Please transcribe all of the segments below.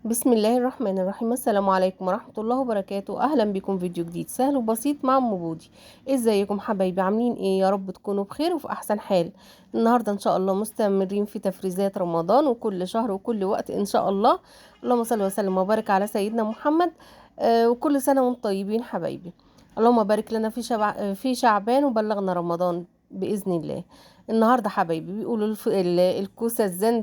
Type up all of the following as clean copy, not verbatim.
بسم الله الرحمن الرحيم. السلام عليكم ورحمة الله وبركاته. أهلا بكم فيديو جديد سهل وبسيط مع أم بودي. ازيكم حبايبي؟ عاملين ايه؟ يا رب تكونوا بخير وفي أحسن حال. النهاردة إن شاء الله مستمرين في تفريزات رمضان، وكل شهر وكل وقت إن شاء الله. اللهم صل وسلم وبارك على سيدنا محمد. وكل سنة وانتم طيبين حبايبي. اللهم بارك لنا في شعبان وبلغنا رمضان بإذن الله. النهارده حبايبي بيقولوا الكوسة ازاي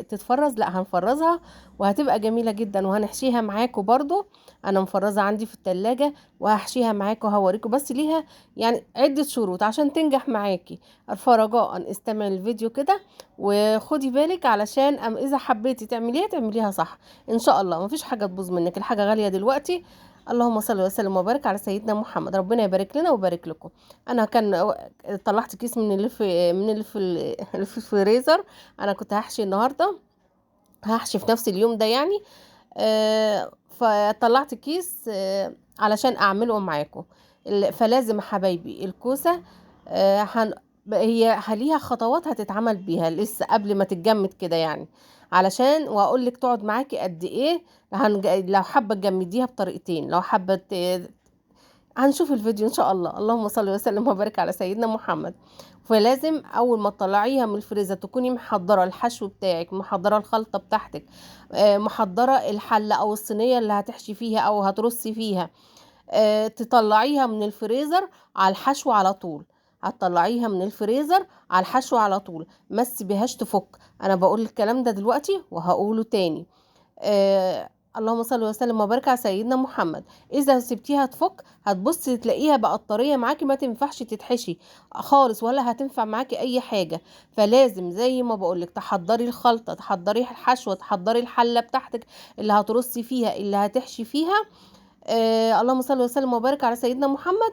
تتفرز. لا، هنفرزها وهتبقى جميلة جدا، وهنحشيها معاكم برضو. انا مفرزة عندي في التلاجة وهحشيها معاكم وهوريكم، بس ليها يعني عدة شروط عشان تنجح معاكي. فرجاء استمع الفيديو كده وخدي بالك، علشان اذا حبيتي تعمليها صح ان شاء الله. مفيش حاجة تبوظ منك، الحاجة غالية دلوقتي. اللهم صل وسلم وبارك على سيدنا محمد. ربنا يبارك لنا ويبارك لكم. انا طلعت كيس اللي في الفريزر. انا كنت هحشي النهارده، هحشي في نفس اليوم ده يعني. فطلعت كيس علشان اعمله معاكم. فلازم حبايبي الكوسه، آه، هن هي ليها خطوات هتتعمل بيها لسه قبل ما تتجمد كده يعني. علشان واقول لك تقعد معاكي قد ايه. لو حابه تجمديها بطريقتين، لو حابه هنشوف الفيديو ان شاء الله. اللهم صل وسلم وبارك على سيدنا محمد. فلازم اول ما تطلعيها من الفريزر تكوني محضره الحشو بتاعك، محضره الخلطه بتاعتك، محضره الحله او الصينيه اللي هتحشي فيها او هترصي فيها. تطلعيها من الفريزر على الحشو على طول. هتطلعيها من الفريزر على الحشو على طول، ما تسيبيهاش تفك. انا بقول الكلام ده دلوقتي وهقوله تاني. اللهم صل وسلم وبارك على سيدنا محمد. اذا سبتيها تفك هتبصي تلاقيها بقت طريه معاكي، ما تنفعش تتحشي خالص ولا هتنفع معاكي اي حاجه. فلازم زي ما بقولك تحضري الخلطه، تحضري الحشوه، تحضري الحله بتاعتك اللي هترصي فيها، اللي هتحشي فيها. اللهم صل وسلم وبارك على سيدنا محمد.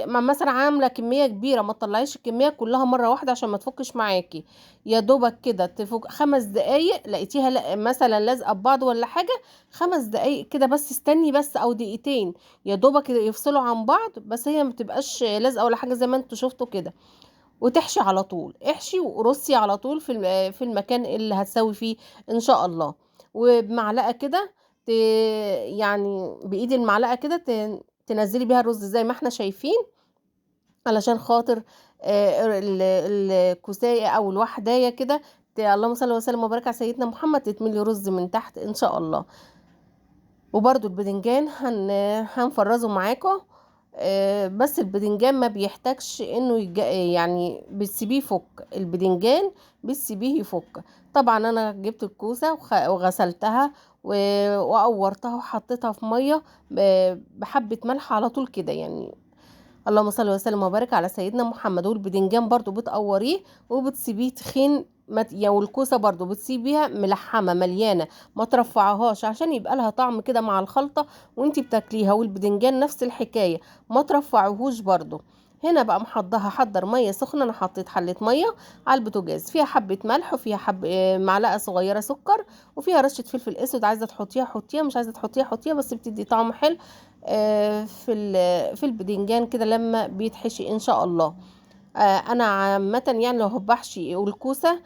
مثلا عامله كميه كبيره، ما تطلعيش الكميه كلها مره واحده عشان ما تفكش معاكي. يا دوبك كده تفك 5 دقايق، لقيتيها مثلا لازقه ببعض ولا حاجه. 5 دقايق كده بس، استني بس، او دقيقتين. يا دوبك يفصلوا عن بعض، بس هي ما تبقاش لازقه ولا حاجه زي ما انتوا شفتوا كده. وتحشي على طول، احشي ورصي على طول في المكان اللي هتسوي فيه ان شاء الله. وبمعلقه كده، ت... يعني بايد المعلقه كده تنزلي بيها الرز زي ما احنا شايفين، علشان خاطر الكوسايه او الوحدايه كده. اللهم صل وسلم وبارك على سيدنا محمد، تتملي رز من تحت ان شاء الله. وبرده البدنجان هنفرزه معاكم. بس البدنجان ما بيحتاجش انه يعني بتسيبيه يفك البدنجان، بتسيبيه يفك. طبعا انا جبت الكوسه وغسلتها وقورتها وحطيتها في ميه بحبه ملح على طول كده يعني. اللهم صل وسلم وبارك على سيدنا محمد. والبدنجان برضو بتقوريه وبتسيبيه تخين، والكوسه برضو بتسيبيها ملحمه مليانه، ما ترفعهاش عشان يبقى لها طعم كده مع الخلطه وانتي بتاكليها. والبدنجان نفس الحكايه، ما ترفعوهوش برضو. هنا بقى هحضر ميه سخنه. انا حطيت حله ميه على البوتاجاز، فيها حبه ملح، وفيها معلقه صغيره سكر، وفيها رشه فلفل اسود. عايزه تحطيها حطيها، مش عايزه تحطيها حطيها، بس بتدي طعم حلو في البدنجان كده لما بيتحشي ان شاء الله. انا عامه يعني لو بحشي والكوسه،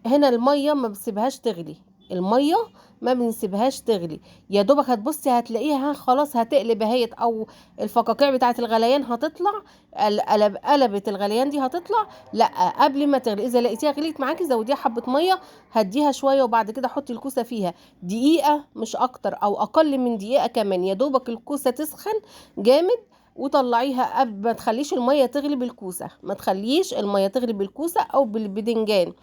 هنا الميه ما بسيبهاش تغلي. الميه ما بنسيبهاش تغلي. يا دوبك هتبصي هتلاقيها خلاص هتقلب اهيت، او الفقاقيع بتاعه الغليان هتطلع. قلبت الغليان دي هتطلع. لا، قبل ما تغلي، اذا لقيتيها غليت معاكي زوديها حبه ميه، هديها شويه، وبعد كده حطي الكوسه فيها دقيقه مش اكتر، او اقل من دقيقه كمان. يا دوبك الكوسه تسخن جامد وطلعيها. قبل ما تخليش الميه تغلي بالكوسه، ما تخليش الميه تغلي بالكوسه او بالبدنجان.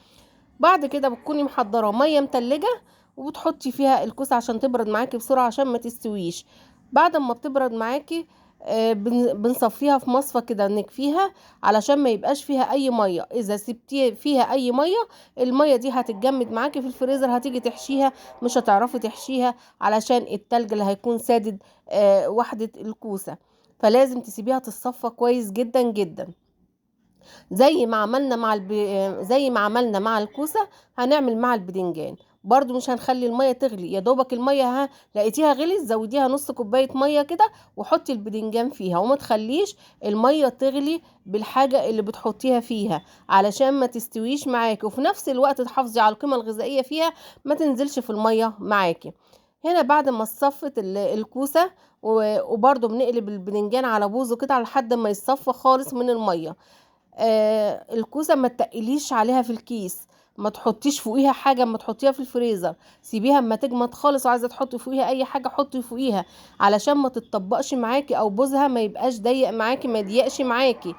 بعد كده بتكوني محضره ميه متلجه وبتحطي فيها الكوسه عشان تبرد معاكي بسرعه عشان ما تستويش. بعد ما بتبرد معاكي بنصفيها في مصفى كده نكفيها، علشان ما يبقاش فيها اي ميه. اذا سبتي فيها اي ميه، الميه دي هتتجمد معاكي في الفريزر، هتيجي تحشيها مش هتعرفي تحشيها، علشان التلج اللي هيكون سادد وحده الكوسه. فلازم تسيبيها تتصفى كويس جدا جدا. زي ما عملنا مع زي ما عملنا مع الكوسة هنعمل مع البدنجان. برضو مش هنخلي المية تغلي، يا دوبك المية ها لقيتيها غليت زوديها نص كوباية مية كده وحطي البدنجان فيها، وما تخليش المية تغلي بالحاجة اللي بتحطيها فيها علشان ما تستويش معاكي، وفي نفس الوقت تحافظي على القيمة الغذائية فيها ما تنزلش في المية معاكي. هنا بعد ما صفت الكوسة وبرضو بنقلب البدنجان على بوزه كده لحد ما يصفى خالص من المية. الكوسه ما تقليش عليها في الكيس، ما تحطيش فوقيها حاجه، ما تحطيها في الفريزر، سيبيها اما تجمد خالص، وعايزه تحطي فوقيها اي حاجه حطي فوقيها علشان ما تتطبقش معاكي او بوزها ما يبقاش ضيق معاكي، ما يضيقش معاكي.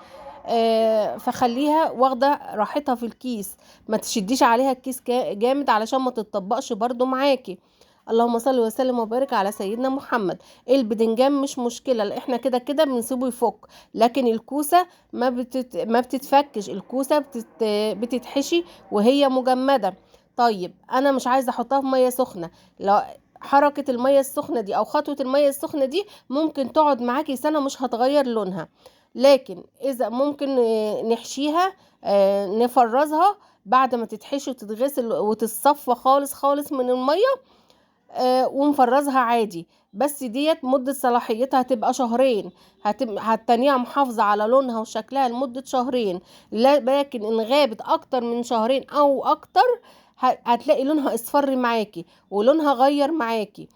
فخليها واخده راحتها في الكيس، ما تشديش عليها الكيس جامد علشان ما تتطبقش برضو معاكي. اللهم صل وسلم وبارك على سيدنا محمد. البدنجان مش مشكله، لا احنا كده كده بنسيبه يفك، لكن الكوسه ما بتتفكش، الكوسه بتتحشي وهي مجمده. طيب انا مش عايزه احطها في ميه سخنه، لو حركه الميه السخنه دي او خطوه الميه السخنه دي ممكن تقعد معاكي سنه مش هتغير لونها. لكن اذا ممكن نحشيها، نفرزها بعد ما تتحشي وتتغسل وتتصفى خالص خالص من الميه، ونفرزها عادي. بس ديت مدة صلاحيتها هتبقى شهرين، هتنيها محافظة على لونها وشكلها لمدة شهرين. لكن ان غابت اكتر من شهرين او اكتر هتلاقي لونها اصفر معاكي ولونها غير معاكي.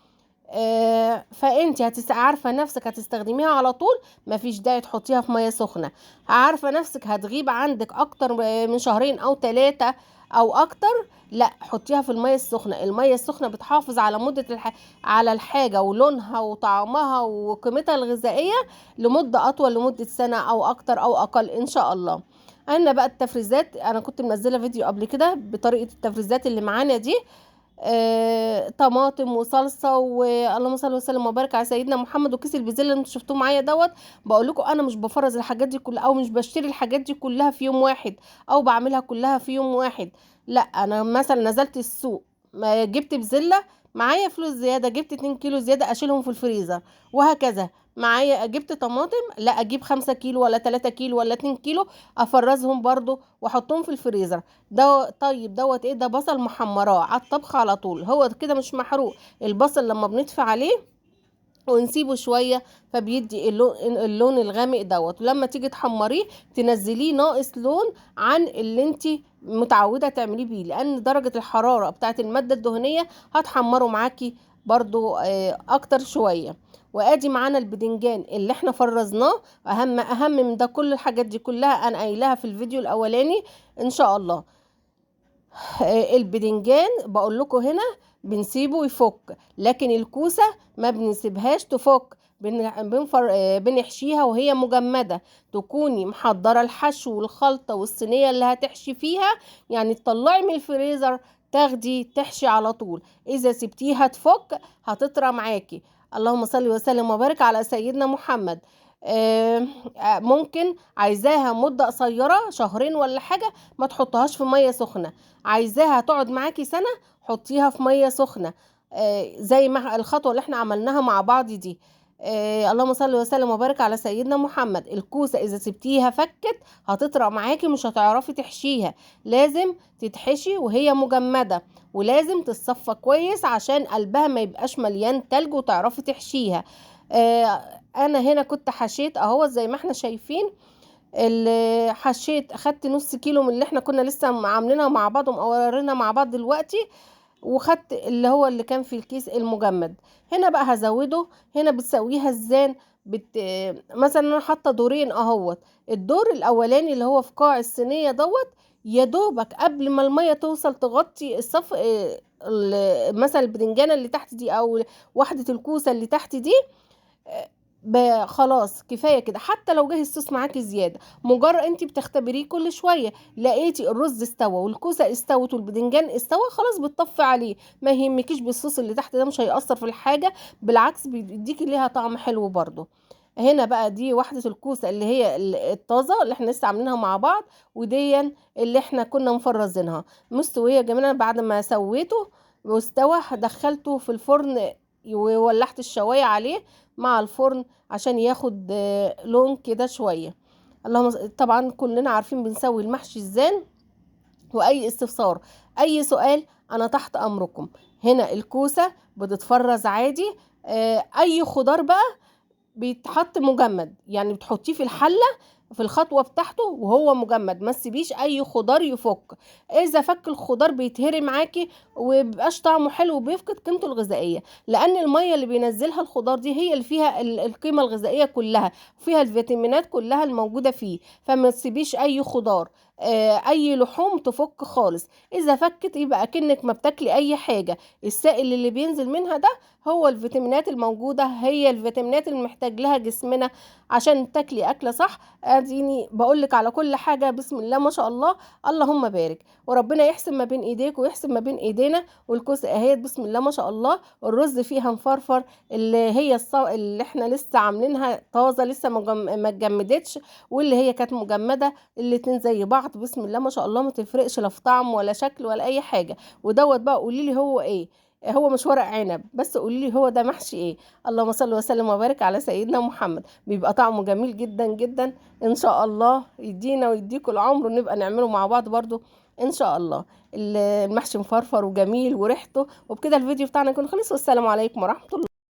فانت عارفه نفسك هتستخدميها على طول، مفيش داعي تحطيها في ميه سخنه. عارفه نفسك هتغيب عندك اكتر من شهرين او 3 او اكتر، لا حطيها في الميه السخنه. الميه السخنه بتحافظ على مده على الحاجه ولونها وطعمها وقيمتها الغذائيه لمده اطول، لمده سنه او اكتر او اقل ان شاء الله. انا بقى التفريزات، انا كنت منزله فيديو قبل كده بطريقه التفريزات اللي معانا دي. طماطم وصلصه، واللهم صل وسلم وبارك على سيدنا محمد، وكيس البزل اللي انتوا شفتوه معايا دوت. بقول لكم انا مش بفرز الحاجات دي كلها او مش بشتري الحاجات دي كلها في يوم واحد او بعملها كلها في يوم واحد. لا انا مثلا نزلت السوق، ما جبت بزله، معايا فلوس زياده، جبت 2 كيلو زياده اشيلهم في الفريزر، وهكذا. معايا جبت طماطم، لا اجيب 5 كيلو ولا 3 كيلو ولا 2 كيلو افرزهم برضو واحطهم في الفريزر. ده طيب دوت ايه؟ ده بصل محمراه على الطبخ على طول، هو كده مش محروق. البصل لما بنطفي عليه ونسيبه شويه فبيدي اللون الغامق دوت، ولما تيجي تحمريه تنزليه ناقص لون عن اللي انت متعوده تعمليه بيه، لان درجه الحراره بتاعت الماده الدهنيه هتحمره معاكي برضو اكتر شويه. وادي معانا البدنجان اللي احنا فرزناه. اهم من ده كل الحاجات دي كلها انا قايلاها في الفيديو الاولاني ان شاء الله. البدنجان بقول لكم هنا بنسيبه يفك، لكن الكوسة ما بنسيبهاش تفك، بنحشيها وهي مجمدة. تكوني محضرة الحشو والخلطة والصينية اللي هتحشي فيها، يعني تطلعي من الفريزر تاخدي تحشي على طول. اذا سبتيها تفك هتطرى معاكي. اللهم صل وسلم وبارك على سيدنا محمد. ممكن عايزاها مدة قصيرة شهرين ولا حاجة، ما تحطهاش في مية سخنة. عايزاها تقعد معاكي سنة، حطيها في مية سخنة. زي ما الخطوة اللي احنا عملناها مع بعض دي. اللهم صل وسلم وبارك على سيدنا محمد. الكوسة اذا سبتيها فكت هتطرق معاكي، مش هتعرفي تحشيها. لازم تتحشي وهي مجمدة، ولازم تتصفى كويس عشان قلبها ما يبقاش مليان تلج وتعرفي تحشيها. انا هنا كنت حشيت اهو زي ما احنا شايفين. اللي حشيت اخدت نص كيلو من اللي احنا كنا لسه عاملينها مع بعض ومقورينها مع بعض دلوقتي، وخدت اللي هو اللي كان في الكيس المجمد. هنا بقى هزوده. هنا بتسويها ازاي؟ مثلا انا حاطه دورين اهوت. الدور الاولاني اللي هو في قاع الصينيه دوت، يا دوبك قبل ما الميه توصل تغطي الصف، مثلا البدنجانه اللي تحت دي او واحده الكوسه اللي تحت دي، خلاص كفايه كده. حتى لو جه الصوص معاكي زياده، مجرد انت بتختبريه كل شويه، لقيتي الرز استوى والكوسه استوت والبدنجان استوى، خلاص بتطفي عليه. ما يهمكيش بالصوص اللي تحت ده، مش هيأثر في الحاجه، بالعكس بيديكي ليها طعم حلو برضو. هنا بقى دي واحده الكوسه اللي هي الطازه اللي احنا لسه عاملينها مع بعض، ودي اللي احنا كنا مفرزينها مستويه يا جماعه. بعد ما سويته واستوى دخلته في الفرن وولعت الشوايه عليه مع الفرن عشان ياخد لون كده شويه. اللهم طبعا كلنا عارفين بنسوي المحشي ازاي. واي استفسار اي سؤال انا تحت امركم. هنا الكوسة بتتفرز عادي. اي خضار بقى بيتحط مجمد، يعني بتحطيه في الحلة في الخطوة بتاعته وهو مجمد، ما تسيبيش اي خضار يفك. اذا فك الخضار بيتهري معاكي ومبيبقاش طعمه حلو وبيفقد قيمته الغذائية، لان المية اللي بينزلها الخضار دي هي اللي فيها القيمة الغذائية كلها، وفيها الفيتامينات كلها الموجودة فيه. فما تسيبيش اي خضار اي لحوم تفك خالص. اذا فكت يبقى اكنك ما بتاكلي اي حاجة. السائل اللي بينزل منها ده هو الفيتامينات الموجودة، هي الفيتامينات اللي محتاج لها جسمنا عشان تاكلي أكلة صح. اديني بقولك على كل حاجة بسم الله ما شاء الله، اللهم بارك. وربنا يحسن ما بين ايديك ويحسن ما بين ايدينا. والكوسة اهيت بسم الله ما شاء الله، الرز فيها مفرفر، اللي هي اللي احنا لسه عاملينها طازة لسه ما اتجمدتش، واللي هي كانت مجمدة، الاتنين زي بعض بسم الله ما شاء الله، ما تفرقش لا في طعم ولا شكل ولا اي حاجة. ودوت بقى قوليلي هو ايه؟ هو مش ورق عنب بس، قولي لي هو ده محشي ايه؟ اللهم صل وسلم وبارك على سيدنا محمد. بيبقى طعمه جميل جدا جدا. ان شاء الله يدينا ويديكوا العمر ونبقى نعمله مع بعض برضو ان شاء الله. المحشي مفرفر وجميل وريحته. وبكده الفيديو بتاعنا يكون خلص، والسلام عليكم ورحمة الله.